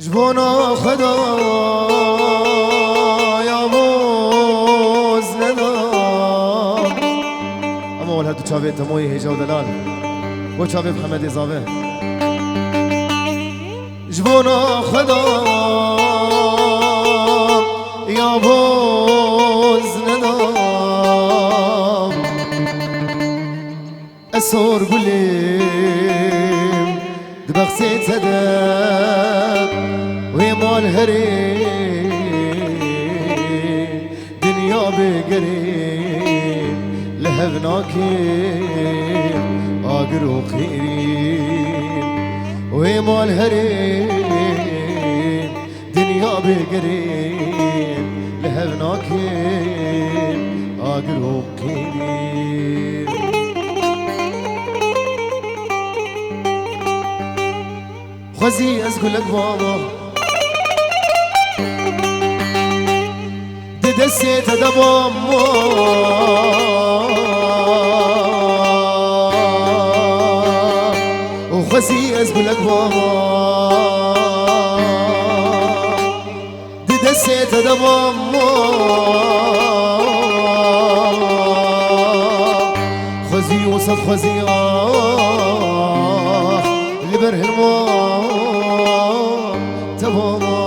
جبونا خدا يا موز ندام اما اول هدو چاوه تموی هجا و دلال و چاوه محمد ازاوه جبونا خدا يا موز ندام اسور قليم دبغسي تدام وهي مال هري دنيا بقريب لهبناكي آقر وخيرين وهي مال هري دنيا بقريب لهبناكي آقر وخيرين خوزي أزقل لك بابا دي دسيت دبام وخوزي أزقل لك بابا دي دسيت دبام خوزي وصف خوزي لبره الماء تماما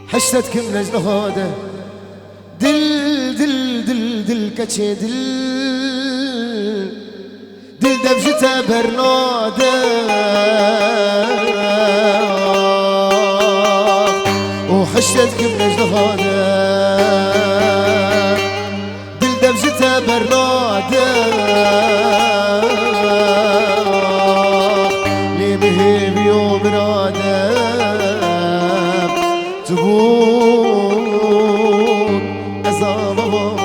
حشتك من اجل هذا دل دل دل دل كتشي دل دبجته برناده وحشتك من اجل هذا دل دبجته برناده لي مهيب يوم راده تبوك أزامه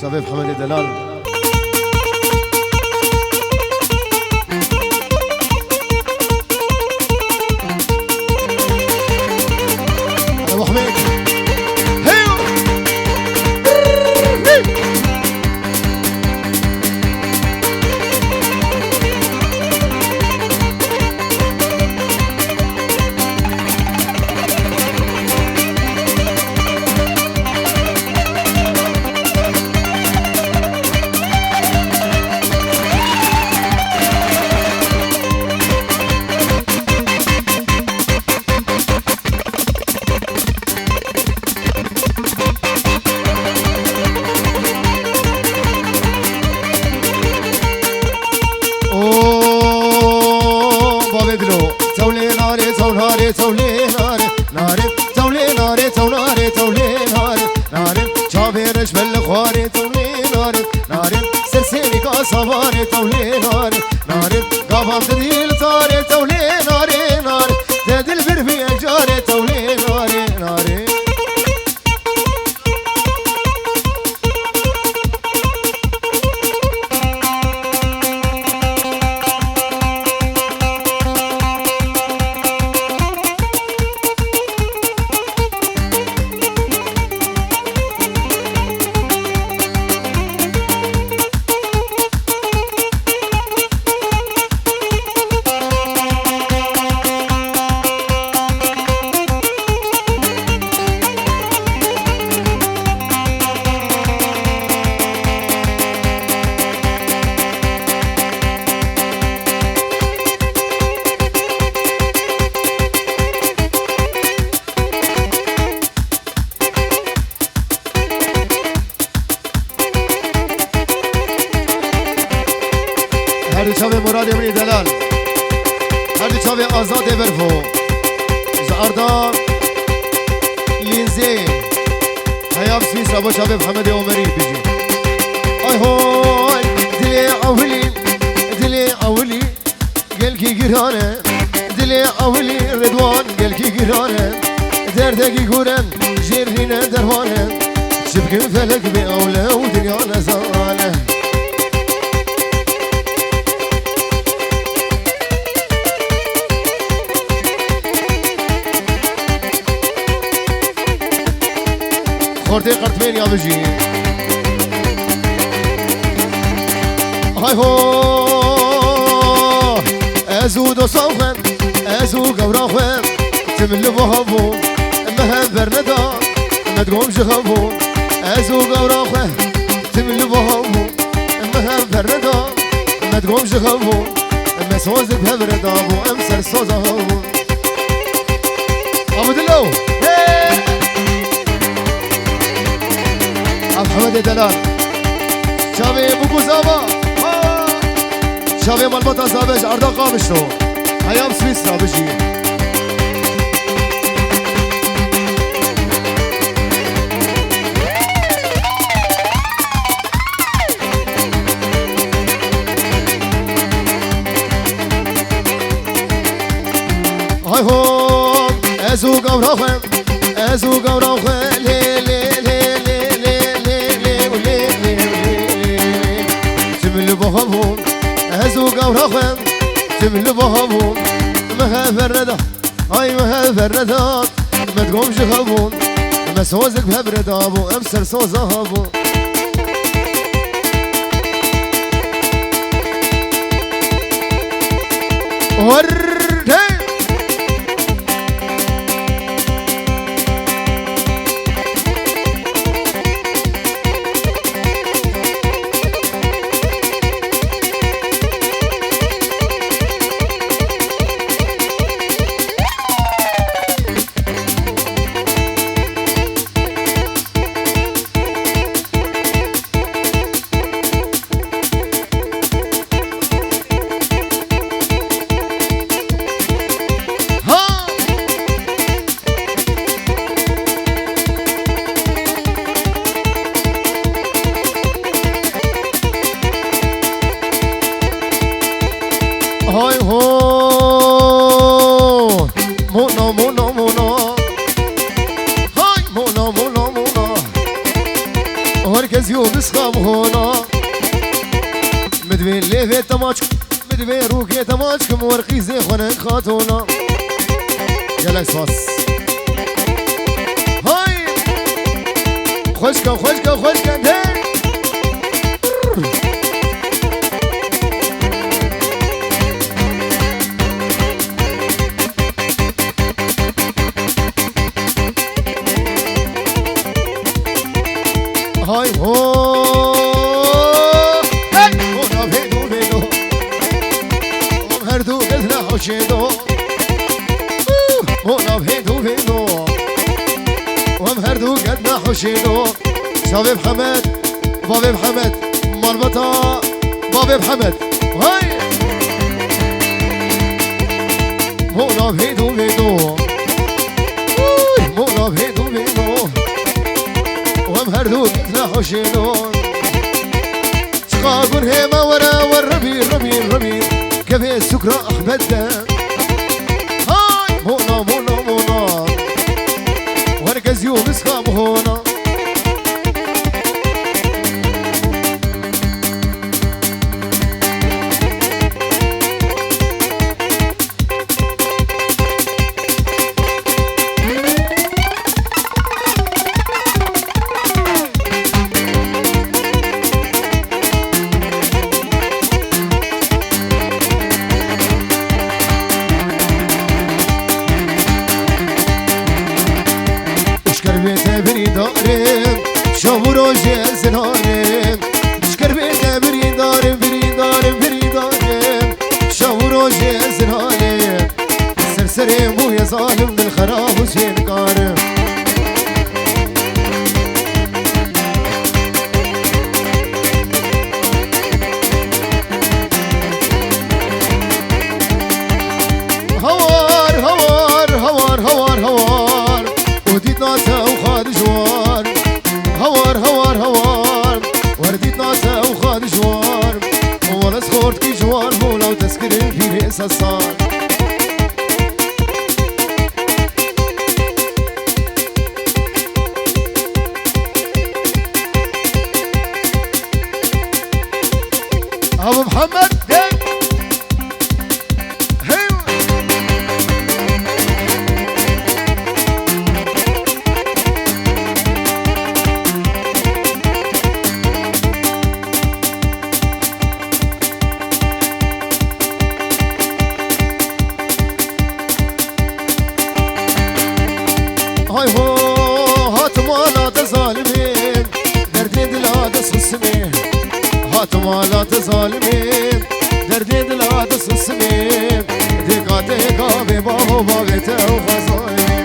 شباب محمد دلال ابو حميد هيو تولي ناري تولي تولي ناري ناري تولي ناري تولي تولي ناري ناري شابيرش بالخواري تولي ناري ناري سلسلي كاسواري تولي ناري ناري قابام تديل طاري تولي ناري ناري تدل بربي جاري تولي ناري ناري هر چاوه مراد منی دلال هر چاوه آزاد برفو زاردان لینزی هیاب سویس ابو چاوه محمد عمری بیجی آی هوی دلی اولی گل کی گرانه دلی اولی رضوان گل کی گرانه دردگی گورن جرنی بين دروانه شبك فلك بأولى ودنيا نزاله خورتي قرط بين يا بجي هاي هو ازود وصوخن ازو قوراخن تمل بوهبو مهم برندا ما تقومش خبو ازو قوراخن تمل بوهبو مهم برندا ما تقومش خبو ما سوزك بهبردا ابو امسر صوزه هو ابو دلو محمد دلال شابي بوكو زابا شابي مالبطة زابش عرضا قامشتو هيام سويسرا بجي هاي هو ازو قوراخم ازو قوراخم لي لي لي تمل بوهبون هزو قوراخم تمل بوهبون مها فردا هاي مها فردا ما تقومش خبون ما سوزك بهبردا ابو امسر صوزه هبون وردي هاي هو مونا مونا مونا هاي مونا مونا مونا هركز يوم اسخام هنا مدوين ليفي تماشك مدوين روكي تماشك مورقي زي خنك خاتونا يلا اسواس هاي خشكا خشكا خشكا هاي هو هاي هو بيدو بيدو ومهردو قلنا حوشيدو هو بيدو بيدو ومهردو قلنا حوشيدو شابي محمد بابي محمد مربطة بابي محمد هاي هو بيدو بيدو هو بيدو بيدو ومهردو قلنا حوشيدو تقاقون هيما ورا والربيل ربيل ربيل كفي السكرة أحبدا هاي مونا مونا مونا ورقز يوم اسخام هنا ظالم من الخراب وزين قارب هوار هوار هوار هوار هوار وديت ناسا وخاد جوار هوار هوار هوار ورديت ناسا وخاد جوار ولا سخورت كي جوار مولا وتسكرين في رئيس الصار مالات ظالمين دردي دلات سسمين دقاتي قابي بابو باغيته وخزاين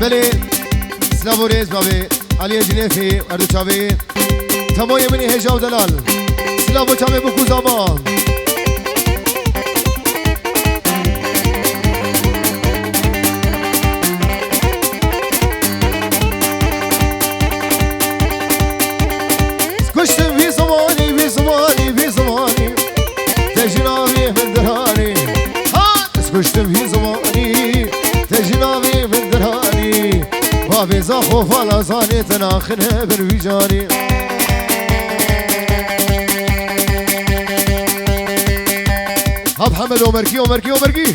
بلي سلابو ريز بابي علي جنيفي اردو چاوي تموي مني هجاو دلال سلابو چاوي بكو زمان كشتم في زماني في زماني في زماني تجنابي من دراني كشتم في زماني تجنابي من دراني بابي زاخو فالا زاني تناخنها بالوجاني هاب حمد ومركي ومركي ومركي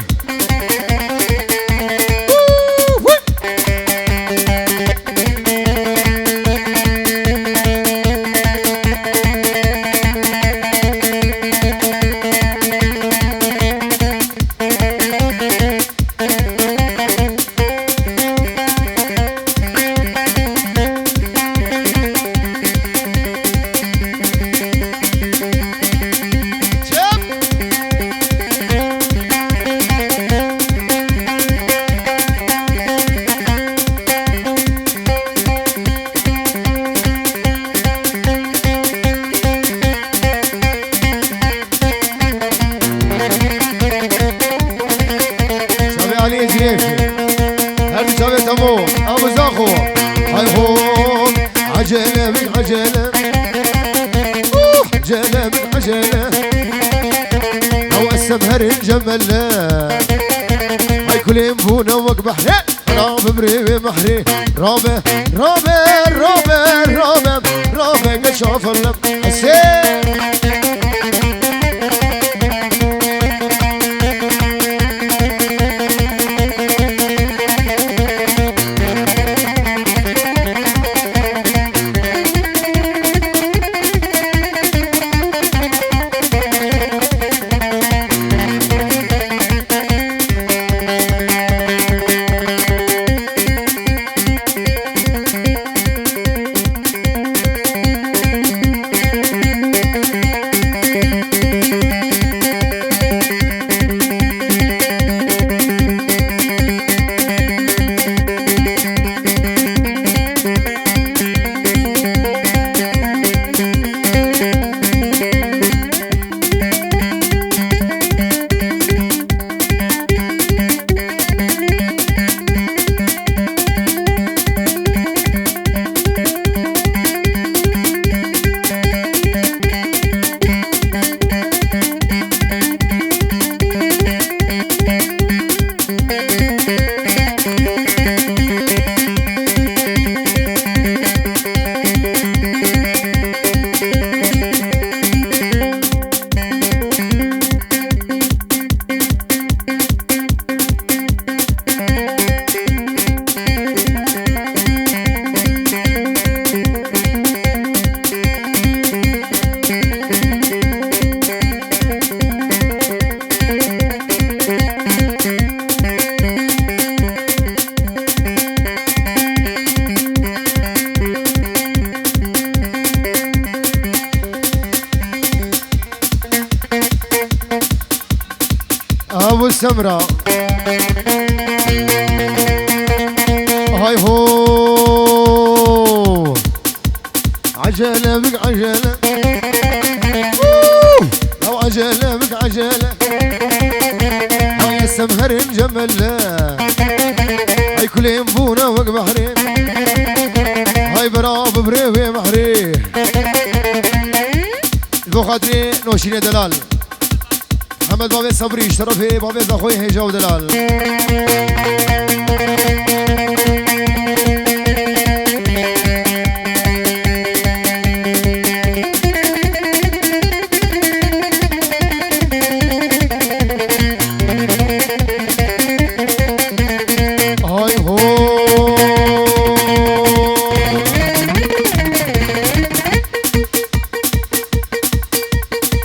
عجلة من عجلة عجلة من عجلة لو السمهر الجملة هاي كل ينبونا وقبح راب بريبي محري رابه رابه رابه رابه رابه قد شاف اللب حسين ابو السمرة هاي هو عجلة بك عجلة لو عجلة بك عجلة هاي السمهر الجملة هاي كل ينبونا وق بحرين هاي براب بريوي محري ذو خاطري نوشين دلال محمد بابي صبري اشترفي بابي اخوي هيجا ودلال هاي هو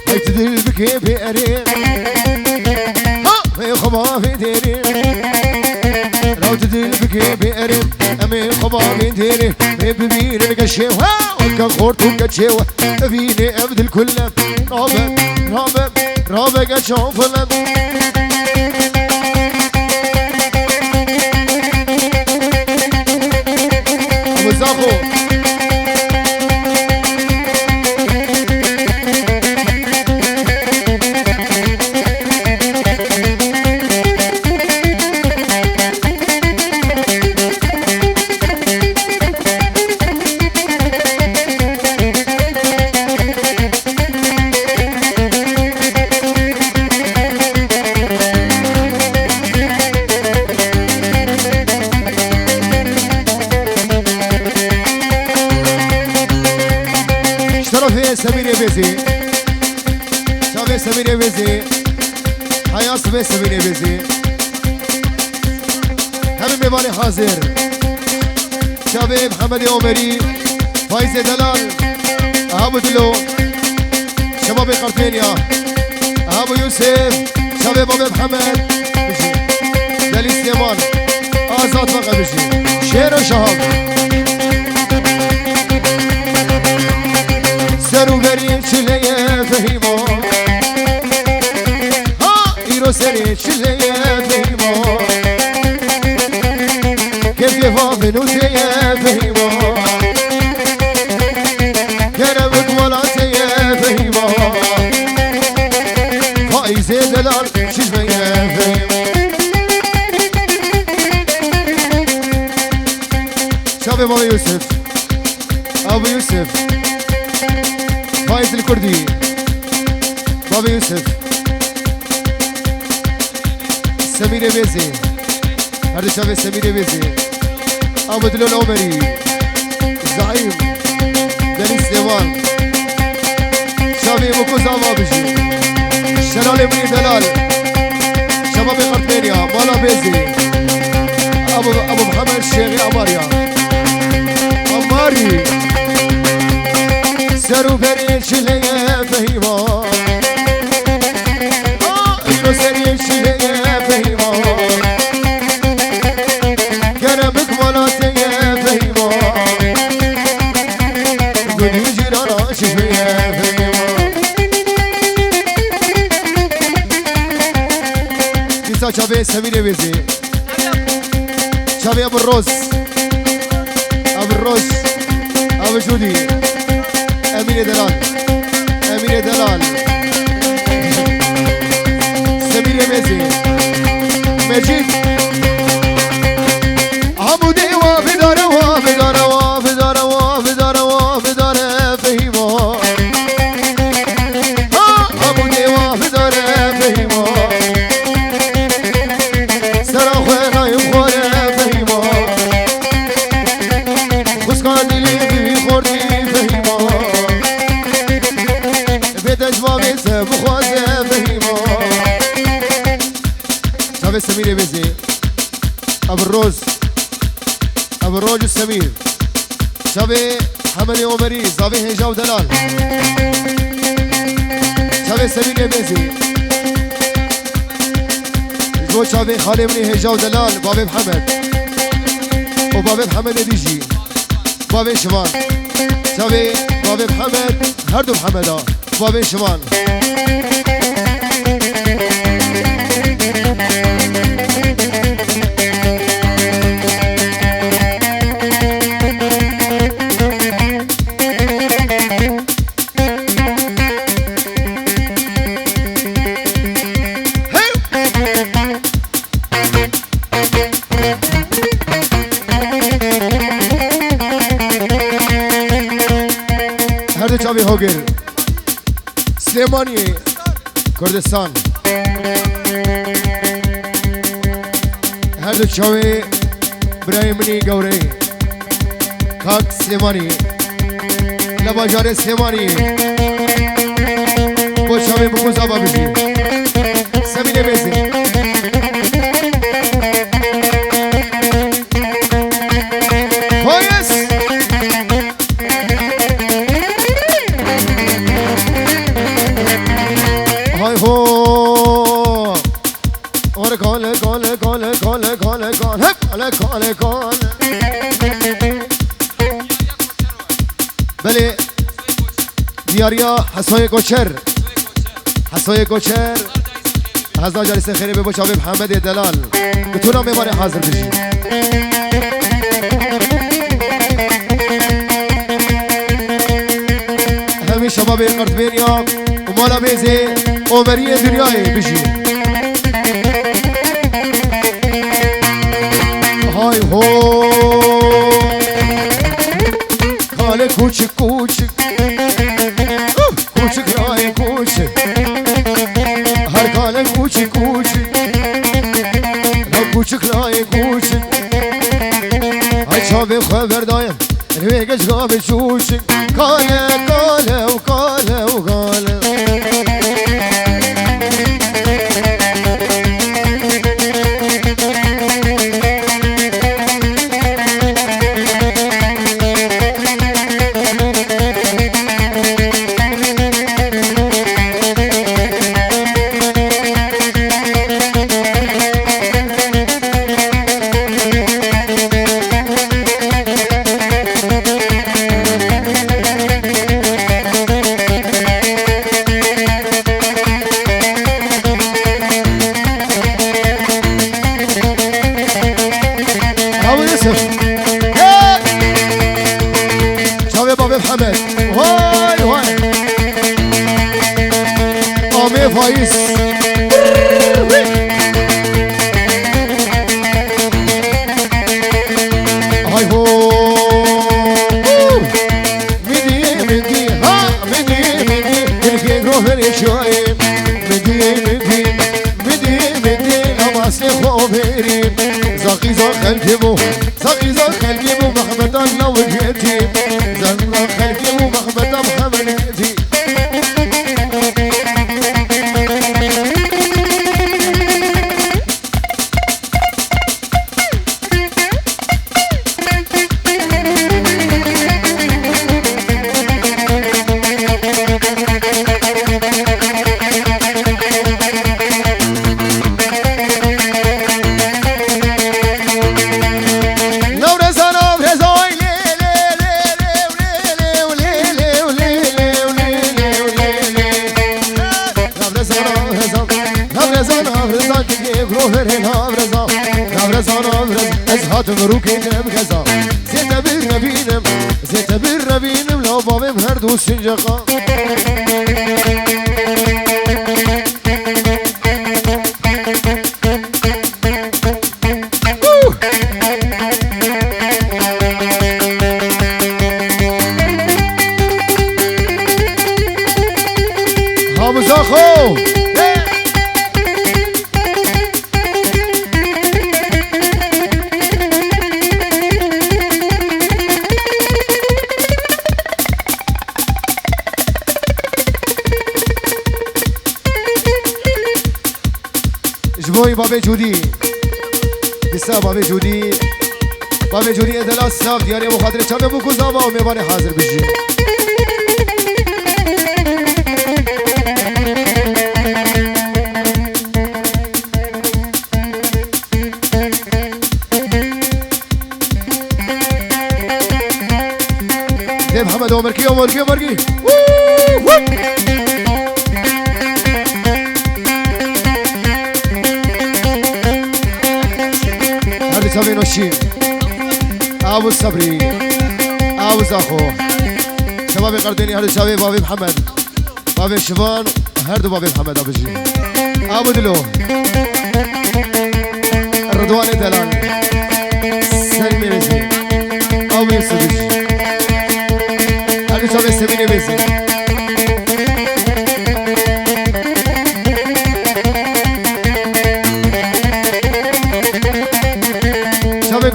هاي تدل بك بأريم خبا في ديري لو تدل بكي بيرم امين خبا في ديري ببين القشيوة وكخورت وكتشيوة فيني ابدل كله رابق اشوف لم ابو زاخو سمير بيزي شباب سمير بيزي حياة سمير بيزي هم ميواني حاضر شباب محمد عمري فايز دلال أبو دلو شباب قرطينيا أبو يوسف شباب أبو محمد بيجي دليل سليمان آزاد بقى بيجي شير وشهاب سرو بري شليه فهيمو ها ايرو سري شليه فهيمو كيف يفافنو سيه فهيمو كرمك ولا سيه فهيمو فايز دلال شجميه فهيمو شباب ابو يوسف ابو يوسف فايز الكردي بابا يوسف سمير بيزي هذا شباب سمير بيزي ابو دلو العمري زعيم دليل سليمان شباب ابو كوزا بيجي شلال ابن دلال شباب قرطينيا مالا بيزي ابو محمد الشيخي اماريا اماري سرو بري شليه فهيمو ايرو سري شليه فهيمو كرمك مولاتيه فهيمو قولي جرانا شفيه فهيمو كيسا شابي سمير بيزي شابي ابو الروس ابو جودي أمير دلال سمير ميزي مجيد عمو ديوا بداروا فهيمو عمو ديوا بداروا فهيمو سراخونا يخورا فهيمو خسكان دلي في خوردي فهيمو بخوازه فهيمو شباب سمير بيزي ابو الروج السمير شباب حمد عمري زاوي هجا ودلال شباب سمير بيزي جو شباب خالي مني هجا ودلال بابي محمد وبابي محمد ديجي بابي شمال شباب بابي محمد هردو محمدا بابي شمال هردو چاوی هوگر سلیمانی کردستان هردو چاوی برايمني گوره کاک سلیمانی لباجار سلیمانی با چاوی بکوز آبا بجی سمینه بیزی کاله کاله بله دیاریا حسای کوچر حسای کوچر هزار جلسه خیره به باش حبیب حمد دلال به تو نام باره حاضر بشی همین شباب قرطبینیا و مالا بیزه عمری دنیای بشی های هو کاله کوچک کوچک کوچک رای کوچک هر کاله کوچک کوچک کوچک رای کوچک های چاوی خبر دایم روی گشگاه بچوچک کاله کاله و کاله و کاله فايز هاي هو مدي ها مدي روحي شوي مدي لما سيخو بيري زاقي خلقي مو محمد الله وجهتي زاقي خلقي مو محمد محمد وجهتي مروكي نبغزا زيت بالربينم لو بابي مهردو سنجقا هامزاخو جبوي بابي جودي بسا بابي جودي ادلا صاف دياري ابو خاطر چمه بو گزاوا و میوان حاضر بشي ده محمد عمركي سامي نوشين ابو الصبري ابو زاخو شباب قرديني هذا شباب بابي محمد بابي شبان هردو بابي محمد ابو جي ابو دلو الرضواني دلال سلمي بيزي ابو يوسف هذا شباب سميني بيزي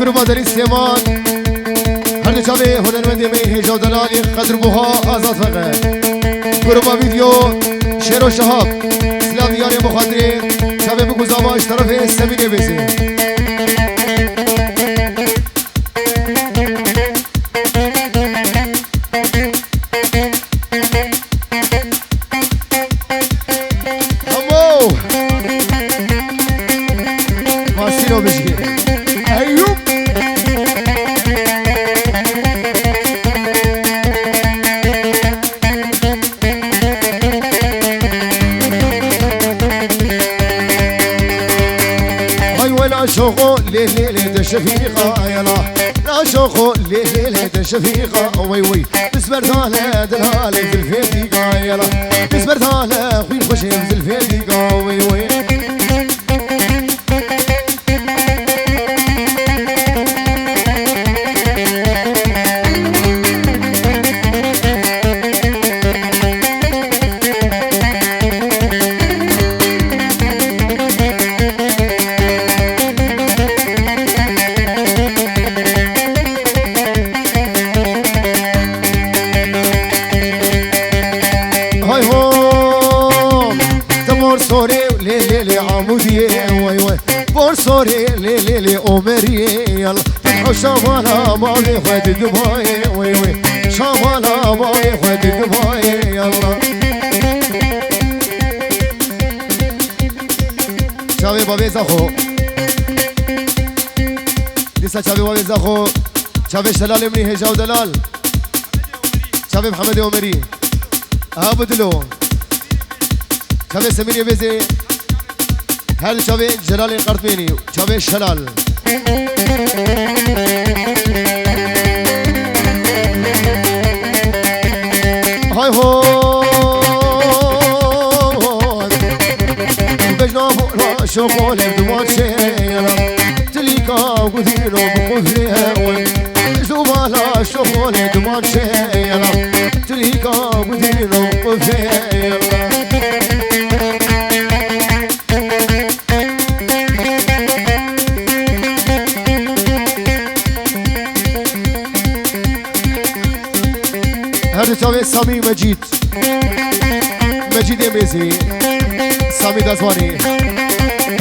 گروه در استعمال هر جاوه هنرمندی می هجا دلالی قدر بوها آزاد فقط گروه ویدیو شیر و شهاب سلام دیاری مخاطری شبه بگوزاما اشتراف سمینه بیزی همو ماسینو بشگیر ایوب شوخو ليلي تشفيقة يلا لا شوخو ليلي تشفيقة وي وي بسبرتالة دلالي في الفيديقة يلا بسبرتالة خوين خوشين في الفيديقة وي وي بورسوري ليلي أمري يلا شمالا ماضي خد دبي وي وي شمالا ماضي خد دبي يلا شاوي بابي زخو لسه شاوي بابي زخو شاوي شلال مني هجاو دلال شاوي محمد أمري هابدلو شاوي سمير بيزي هل شاوي جلال قرطبيني شاوي شلال هاي هو بجنابو لا شغل بدوان شيلا تليكا وقدينو بقفلها بجنابو لا شغل بدوان شيلا تليكا وقدينو بقفلها هذا شاوي سامي مجيد يميزي سامي دازواني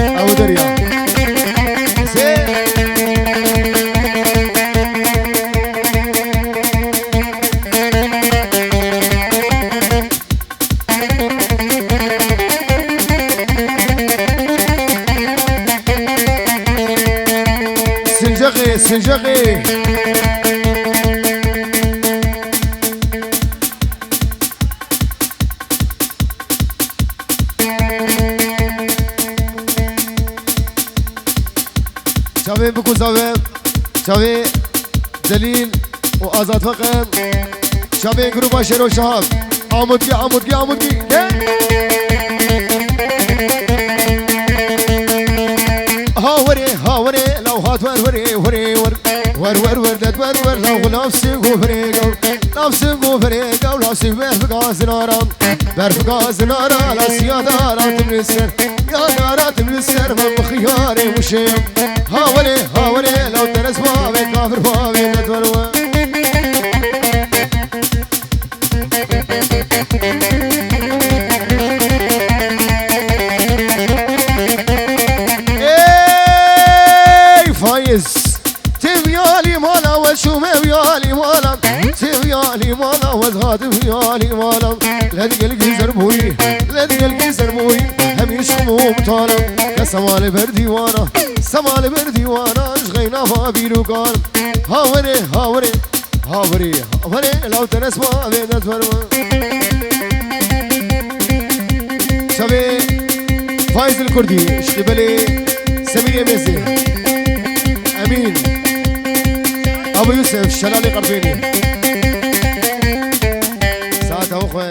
أو دريا سنجغي شاوي بكو زاوي شاوي دليل وآزاد فقم شاوي جروب شيرو شهاب عمودكي هاوري لو هات وري دد ور لو نفسي غفريقو نفسي برفقاز نارا لا سيادارات منسر يا دارات منسر من بخياري وشيم هاوري لو ترس بابي كافر بابي دد ور تبيالي مالا والشوم بيالي مالا تبيالي مالا وزهاد بيالي مالا لا تقلقي زربوي هم يشموم طالا كسمال بردي وانا اشغينا فابيلو قال هاوري لو تنسمع بينات فرما شبي فايز الكردي اشتبلي سمير يميزي امين ابو يوسف شلالي قربيني ساعتها اخويا